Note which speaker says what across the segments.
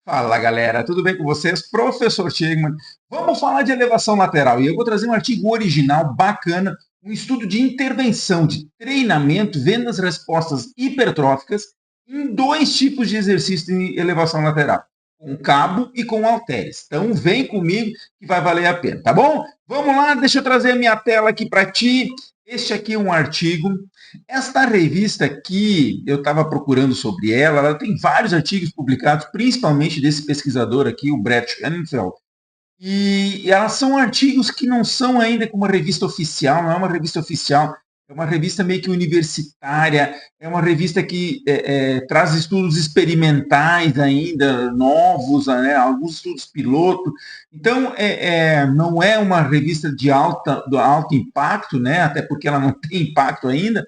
Speaker 1: Fala galera, tudo bem com vocês? Professor Stegman. Vamos falar de elevação lateral e eu vou trazer um artigo original bacana, um estudo de intervenção, de treinamento, vendo as respostas hipertróficas em dois tipos de exercício de elevação lateral, com cabo e com halteres. Então vem comigo que vai valer a pena, tá bom? Vamos lá, deixa eu trazer a minha tela aqui para ti. Este aqui é um artigo. Esta revista aqui, eu estava procurando sobre ela tem vários artigos publicados, principalmente desse pesquisador aqui, o Brett Schoenfeld, e elas são artigos que não são ainda como uma revista oficial, não é uma revista oficial, é uma revista meio que universitária, é uma revista que traz estudos experimentais ainda, novos, né, alguns estudos piloto. Então, não é uma revista de alto impacto, né, até porque ela não tem impacto ainda,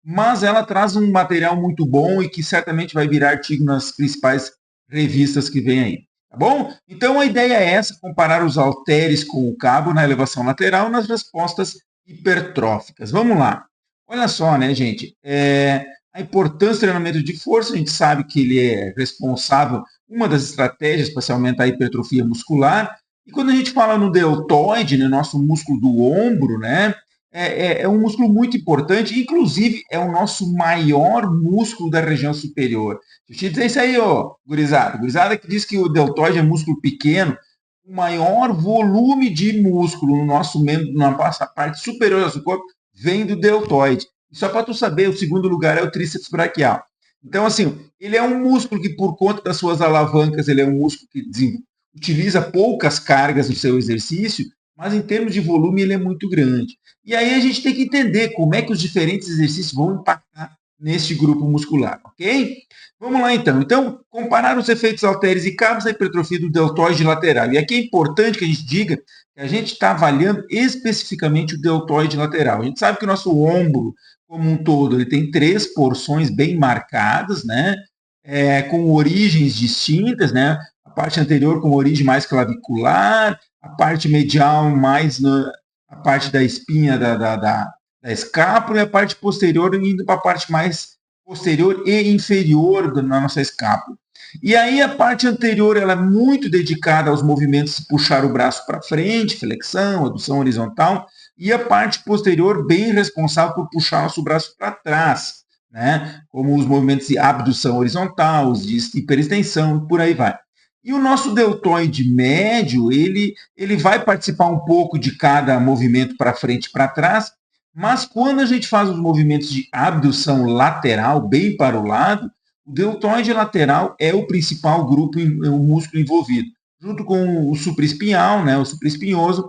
Speaker 1: mas ela traz um material muito bom e que certamente vai virar artigo nas principais revistas que vem aí. Tá bom? Então a ideia é essa, comparar os halteres com o cabo na elevação lateral nas respostas hipertróficas. Vamos lá. Olha só, né, gente? A importância do treinamento de força, a gente sabe que ele é responsável, uma das estratégias para se aumentar a hipertrofia muscular. E quando a gente fala no deltoide, no nosso músculo do ombro, né? É um músculo muito importante, inclusive é o nosso maior músculo da região superior. Deixa eu te dizer isso aí, ó, gurizada. Gurizada que diz que o deltoide é músculo pequeno, o maior volume de músculo no nosso membro, na nossa parte superior do nosso corpo, vem do deltoide. E só para tu saber, o segundo lugar é o tríceps braquial. Então, assim, ele é um músculo que, por conta das suas alavancas, ele é um músculo que utiliza poucas cargas no seu exercício, mas em termos de volume ele é muito grande. E aí a gente tem que entender como é que os diferentes exercícios vão impactar neste grupo muscular, ok? Vamos lá então. Então, comparar os efeitos halteres e cabos da hipertrofia do deltoide lateral. E aqui é importante que a gente diga que a gente está avaliando especificamente o deltoide lateral. A gente sabe que o nosso ombro, como um todo, ele tem três porções bem marcadas, né? Com origens distintas, né? A parte anterior com origem mais clavicular, a parte medial mais a parte da espinha da escápula e a parte posterior indo para a parte mais posterior e inferior da nossa escápula. E aí a parte anterior ela é muito dedicada aos movimentos de puxar o braço para frente, flexão, adução horizontal, e a parte posterior bem responsável por puxar nosso braço para trás, né? Como os movimentos de abdução horizontal, os de hiperextensão, por aí vai. E o nosso deltoide médio, ele vai participar um pouco de cada movimento para frente e para trás, mas quando a gente faz os movimentos de abdução lateral, bem para o lado, o deltoide lateral é o principal grupo, o músculo envolvido. Junto com o supraespinhal, né, o supraespinhoso,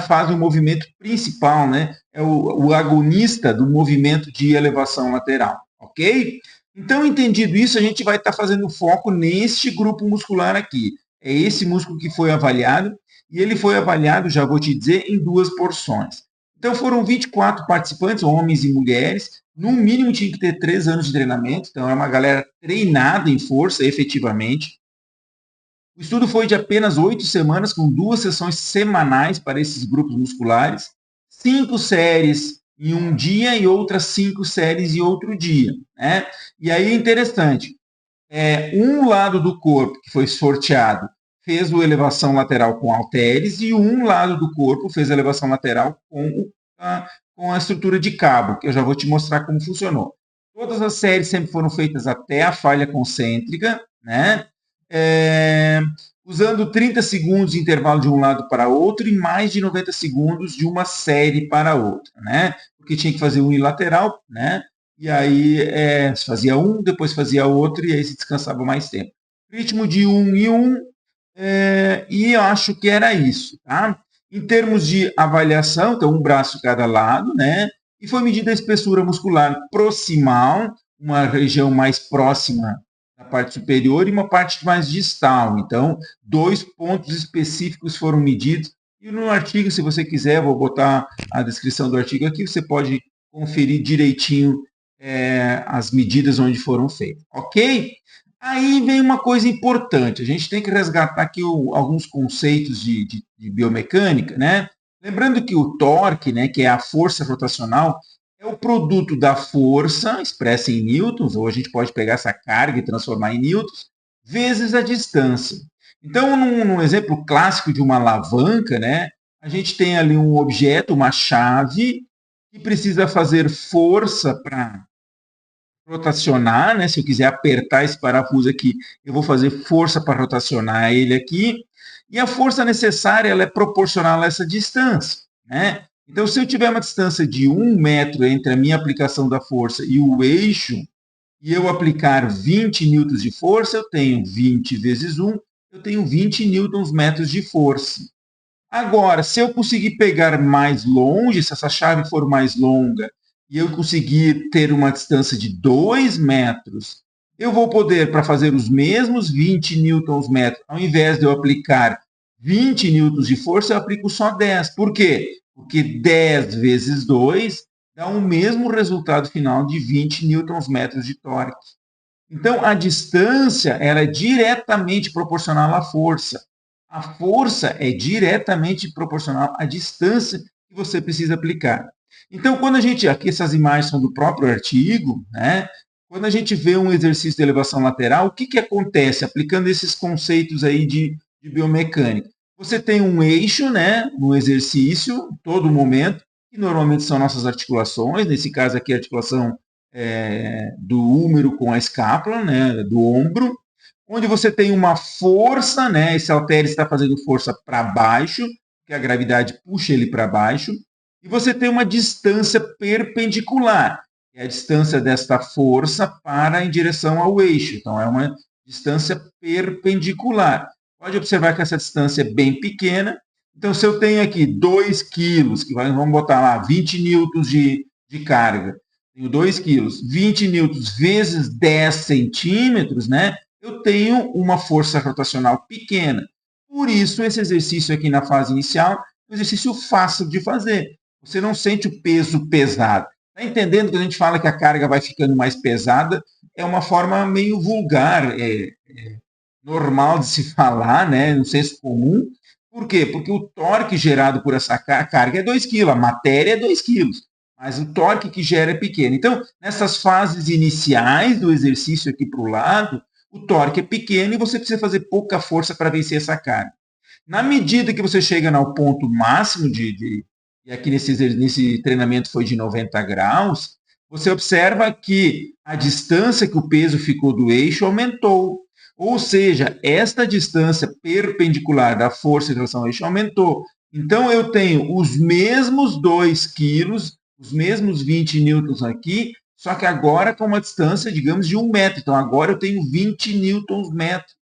Speaker 1: faz o movimento principal, né, é o agonista do movimento de elevação lateral, ok? Então, entendido isso, a gente vai estar fazendo foco neste grupo muscular aqui. É esse músculo que foi avaliado, e ele foi avaliado, já vou te dizer, em duas porções. Então, foram 24 participantes, homens e mulheres. No mínimo, tinha que ter 3 anos de treinamento. Então, é uma galera treinada em força, efetivamente. O estudo foi de apenas 8 semanas, com 2 sessões semanais para esses grupos musculares, 5 séries em um dia e outras 5 séries em outro dia, né? E aí é interessante, um lado do corpo que foi sorteado fez a elevação lateral com halteres e um lado do corpo fez a elevação lateral com a estrutura de cabo, que eu já vou te mostrar como funcionou. Todas as séries sempre foram feitas até a falha concêntrica, né? Usando 30 segundos de intervalo de um lado para outro e mais de 90 segundos de uma série para outra, né? Porque tinha que fazer unilateral, né? E aí se fazia um, depois fazia outro e aí se descansava mais tempo. Ritmo de 1 e 1, e eu acho que era isso, tá? Em termos de avaliação, então um braço de cada lado, né? E foi medida a espessura muscular proximal, uma região mais próxima da parte superior e uma parte mais distal. Então, 2 pontos específicos foram medidos. E no artigo, se você quiser, vou botar a descrição do artigo aqui, você pode conferir direitinho as medidas onde foram feitas, ok? Aí vem uma coisa importante, a gente tem que resgatar aqui alguns conceitos de biomecânica, né? Lembrando que o torque, né, que é a força rotacional, é o produto da força expressa em newtons, ou a gente pode pegar essa carga e transformar em newtons, vezes a distância. Então, num exemplo clássico de uma alavanca, né, a gente tem ali um objeto, uma chave, que precisa fazer força para rotacionar, né? Se eu quiser apertar esse parafuso aqui, eu vou fazer força para rotacionar ele aqui. E a força necessária ela é proporcional a essa distância, né? Então, se eu tiver uma distância de 1 metro entre a minha aplicação da força e o eixo, e eu aplicar 20 newtons de força, eu tenho 20 vezes 1, eu tenho 20 newtons metros de força. Agora, se eu conseguir pegar mais longe, se essa chave for mais longa, e eu conseguir ter uma distância de 2 metros, eu vou poder, para fazer os mesmos 20 newtons metros, ao invés de eu aplicar 20 newtons de força, eu aplico só 10. Por quê? Porque 10 vezes 2 dá o mesmo resultado final de 20 newtons metros de torque. Então, a distância ela é diretamente proporcional à força. A força é diretamente proporcional à distância que você precisa aplicar. Então, quando a gente, aqui essas imagens são do próprio artigo, né? Quando a gente vê um exercício de elevação lateral, o que, que acontece aplicando esses conceitos aí de biomecânica? Você tem um eixo, né, no exercício, todo momento, que normalmente são nossas articulações, nesse caso aqui a articulação do húmero com a escápula, né, do ombro, onde você tem uma força, né, esse halter está fazendo força para baixo, que a gravidade puxa ele para baixo, e você tem uma distância perpendicular, que é a distância desta força para em direção ao eixo. Então, é uma distância perpendicular. Pode observar que essa distância é bem pequena. Então, se eu tenho aqui 2 quilos, que vamos botar lá 20 newtons de carga, tenho 2 quilos, 20 newtons vezes 10 centímetros, né? Eu tenho uma força rotacional pequena. Por isso, esse exercício aqui na fase inicial é um exercício fácil de fazer. Você não sente o peso pesado. Está entendendo que a gente fala que a carga vai ficando mais pesada? É uma forma meio vulgar, normal de se falar, né? No senso comum. Por quê? Porque o torque gerado por essa carga é 2 kg, a matéria é 2 kg, mas o torque que gera é pequeno. Então, nessas fases iniciais do exercício aqui para o lado, o torque é pequeno e você precisa fazer pouca força para vencer essa carga. Na medida que você chega ao ponto máximo e aqui nesse treinamento foi de 90 graus, você observa que a distância que o peso ficou do eixo aumentou. Ou seja, esta distância perpendicular da força em relação ao eixo aumentou. Então, eu tenho os mesmos 2 quilos, os mesmos 20 newtons aqui, só que agora com uma distância, digamos, de 1 metro. Então, agora eu tenho 20 newtons metros.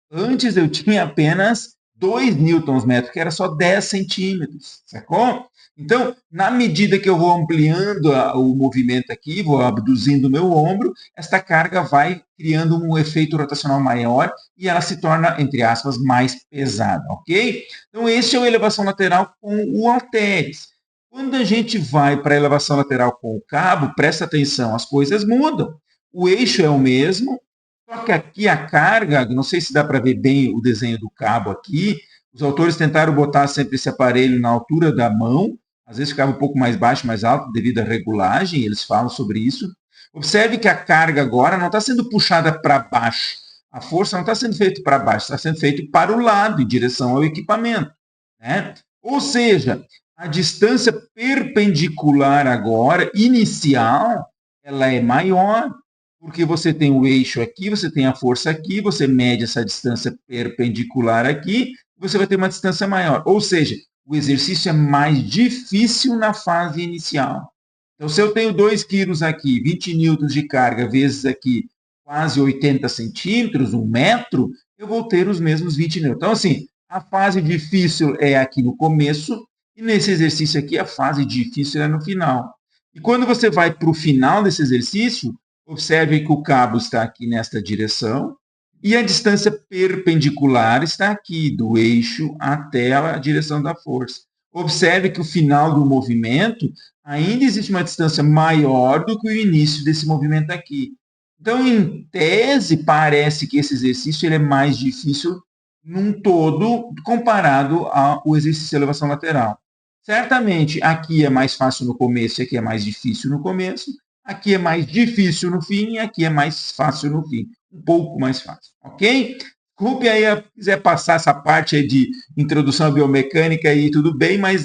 Speaker 1: Antes eu tinha apenas 2 newtons metros, que era só 10 centímetros, sacou? Então, na medida que eu vou ampliando o movimento aqui, vou abduzindo o meu ombro, esta carga vai criando um efeito rotacional maior e ela se torna, entre aspas, mais pesada, ok? Então, esse é o elevação lateral com o halteres. Quando a gente vai para a elevação lateral com o cabo, presta atenção, as coisas mudam. O eixo é o mesmo, só que aqui a carga, não sei se dá para ver bem o desenho do cabo aqui, os autores tentaram botar sempre esse aparelho na altura da mão, às vezes ficava um pouco mais baixo, mais alto, devido à regulagem, eles falam sobre isso. Observe que a carga agora não está sendo puxada para baixo, a força não está sendo feita para baixo, está sendo feita para o lado, em direção ao equipamento, né? Ou seja, a distância perpendicular agora, inicial, ela é maior, porque você tem o eixo aqui, você tem a força aqui, você mede essa distância perpendicular aqui, você vai ter uma distância maior. Ou seja, o exercício é mais difícil na fase inicial. Então, se eu tenho 2 quilos aqui, 20 newtons de carga, vezes aqui quase 80 centímetros, 1 metro, eu vou ter os mesmos 20 newtons. Então, assim, a fase difícil é aqui no começo, e nesse exercício aqui, a fase difícil é no final. E quando você vai para o final desse exercício, observe que o cabo está aqui nesta direção e a distância perpendicular está aqui, do eixo até a direção da força. Observe que o final do movimento ainda existe uma distância maior do que o início desse movimento aqui. Então, em tese, parece que esse exercício ele é mais difícil num todo comparado ao exercício de elevação lateral. Certamente, aqui é mais fácil no começo e aqui é mais difícil no começo. Aqui é mais difícil no fim e aqui é mais fácil no fim. um pouco mais fácil, ok? Desculpe aí, quiser passar essa parte aí de introdução à biomecânica aí, tudo bem, mas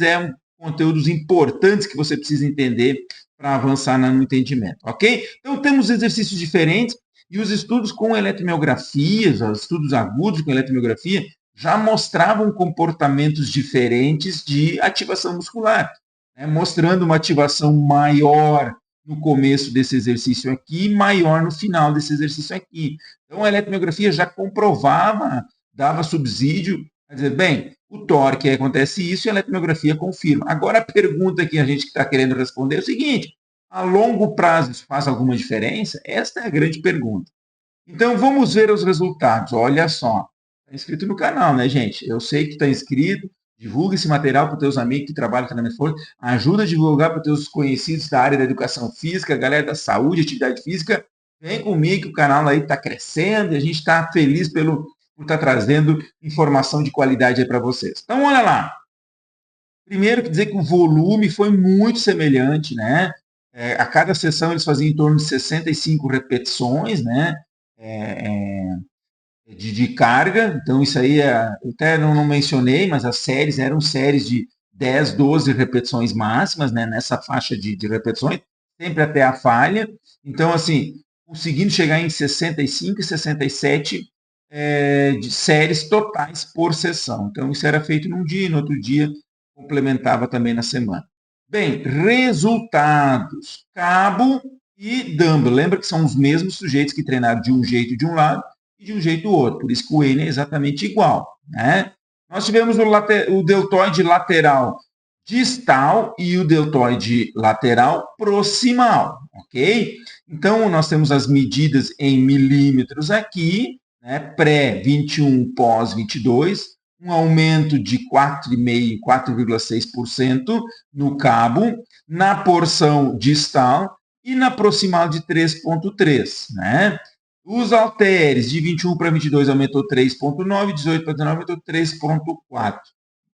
Speaker 1: conteúdos importantes que você precisa entender para avançar no entendimento, ok? Então, temos exercícios diferentes e os estudos com eletromiografias, os estudos agudos com eletromiografia, já mostravam comportamentos diferentes de ativação muscular, né? Mostrando uma ativação maior no começo desse exercício aqui e maior no final desse exercício aqui. Então, a eletromiografia já comprovava, dava subsídio, a dizer, bem, o torque acontece isso e a eletromiografia confirma. Agora, a pergunta que a gente está querendo responder é o seguinte, a longo prazo isso faz alguma diferença? Esta é a grande pergunta. Então, vamos ver os resultados. Olha só, está inscrito no canal, né, gente? Eu sei que está inscrito, divulga esse material para os teus amigos que trabalham com treinamento forte, ajuda a divulgar para os teus conhecidos da área da educação física, galera da saúde, atividade física. Vem comigo que o canal aí está crescendo e a gente está feliz por estar trazendo informação de qualidade aí para vocês. Então, olha lá. Primeiro, quer dizer que o volume foi muito semelhante, né? A cada sessão eles faziam em torno de 65 repetições, né? De carga, então isso aí eu até não mencionei, mas as séries eram séries de 10, 12 repetições máximas, né, nessa faixa de repetições, sempre até a falha. Então, assim, conseguindo chegar em 65 e 67 de séries totais por sessão. Então, isso era feito num dia e no outro dia complementava também na semana. Bem, resultados. Cabo e dumbbell. Lembra que são os mesmos sujeitos que treinaram de um jeito de um lado e de um jeito do outro. Por isso que o N é exatamente igual, né? Nós tivemos o deltoide lateral distal e o deltoide lateral proximal, ok? Então, nós temos as medidas em milímetros aqui, né? Pré-21, pós-22, um aumento de 4,5%, 4,6% no cabo, na porção distal e na proximal de 3,3%, né? Os halteres de 21 para 22 aumentou 3,9, 18 para 19 aumentou 3,4.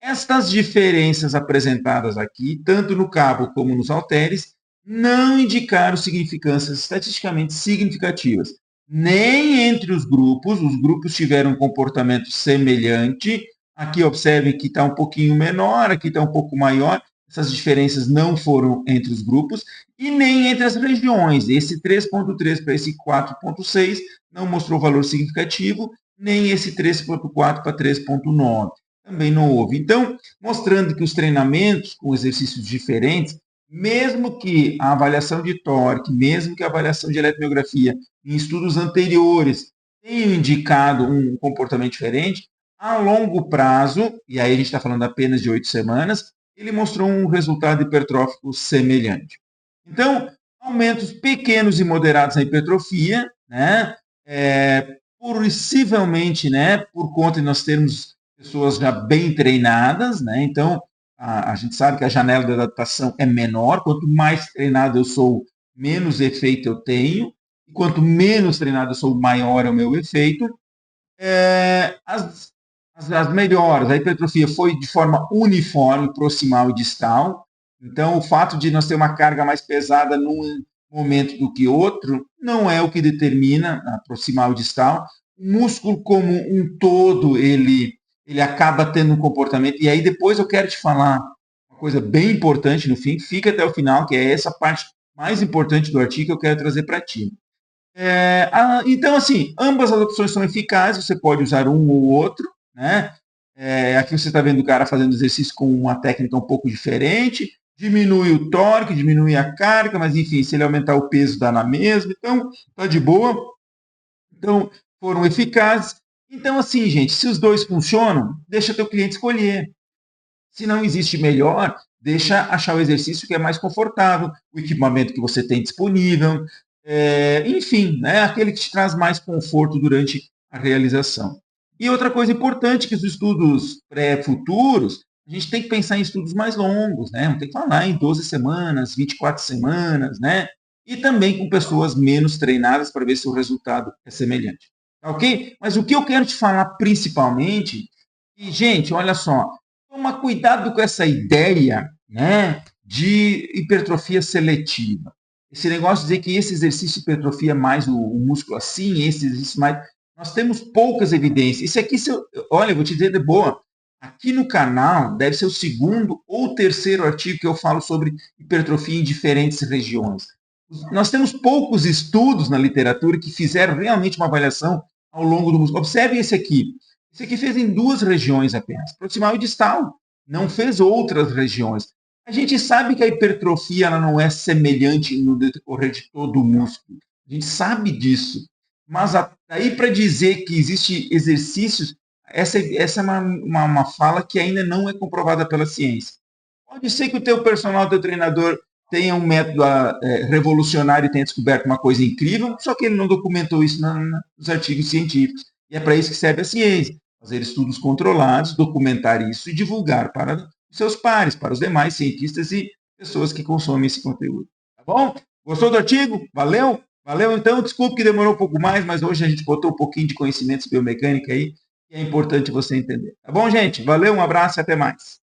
Speaker 1: Estas diferenças apresentadas aqui, tanto no cabo como nos halteres, não indicaram significâncias estatisticamente significativas. Nem entre os grupos tiveram um comportamento semelhante. Aqui observem que está um pouquinho menor, aqui está um pouco maior. Essas diferenças não foram entre os grupos e nem entre as regiões. Esse 3,3 para esse 4,6 não mostrou valor significativo, nem esse 3,4 para 3,9 também não houve. Então, mostrando que os treinamentos com exercícios diferentes, mesmo que a avaliação de torque, mesmo que a avaliação de eletromiografia em estudos anteriores tenham indicado um comportamento diferente, a longo prazo, e aí a gente está falando apenas de 8 semanas, ele mostrou um resultado hipertrófico semelhante. Então, aumentos pequenos e moderados na hipertrofia, né? Possivelmente, né, por conta de nós termos pessoas já bem treinadas, né? Então, a gente sabe que a janela de adaptação é menor. Quanto mais treinado eu sou, menos efeito eu tenho. E quanto menos treinado eu sou, maior é o meu efeito. As melhoras, a hipertrofia foi de forma uniforme, proximal e distal. Então, o fato de nós ter uma carga mais pesada num momento do que outro não é o que determina a proximal e distal. O músculo como um todo, ele acaba tendo um comportamento. E aí depois eu quero te falar uma coisa bem importante no fim, fica até o final, que é essa parte mais importante do artigo que eu quero trazer para ti. Então, assim, ambas as opções são eficazes, você pode usar um ou outro, né? Aqui você está vendo o cara fazendo exercício com uma técnica um pouco diferente, diminui o torque, diminui a carga, mas enfim, se ele aumentar o peso dá na mesma, então tá de boa. Então, foram eficazes. Então, assim, gente, se os dois funcionam, deixa teu cliente escolher. Se não existe melhor, deixa achar o exercício que é mais confortável, o equipamento que você tem disponível, enfim, né, aquele que te traz mais conforto durante a realização. E outra coisa importante, que os estudos pré-futuros, a gente tem que pensar em estudos mais longos, né? Não tem que falar em 12 semanas, 24 semanas, né? E também com pessoas menos treinadas para ver se o resultado é semelhante. Ok? Mas o que eu quero te falar principalmente, e, gente, olha só, toma cuidado com essa ideia, né, de hipertrofia seletiva. Esse negócio de dizer que esse exercício hipertrofia mais o músculo assim, esse exercício mais... Nós temos poucas evidências. Isso aqui, olha, eu vou te dizer de boa, aqui no canal deve ser o segundo ou terceiro artigo que eu falo sobre hipertrofia em diferentes regiões. Nós temos poucos estudos na literatura que fizeram realmente uma avaliação ao longo do músculo. Observe esse aqui. Esse aqui fez em 2 regiões apenas, proximal e distal. Não fez outras regiões. A gente sabe que a hipertrofia ela não é semelhante no decorrer de todo o músculo. A gente sabe disso. Mas daí para dizer que existe exercícios, essa é uma fala que ainda não é comprovada pela ciência. Pode ser que o teu personal, teu treinador, tenha um método revolucionário e tenha descoberto uma coisa incrível, só que ele não documentou isso nos artigos científicos. E é para isso que serve a ciência. Fazer estudos controlados, documentar isso e divulgar para os seus pares, para os demais cientistas e pessoas que consomem esse conteúdo. Tá bom? Gostou do artigo? Valeu? Valeu, então. Desculpe que demorou um pouco mais, mas hoje a gente botou um pouquinho de conhecimentos biomecânica aí, que é importante você entender. Tá bom, gente? Valeu, um abraço e até mais.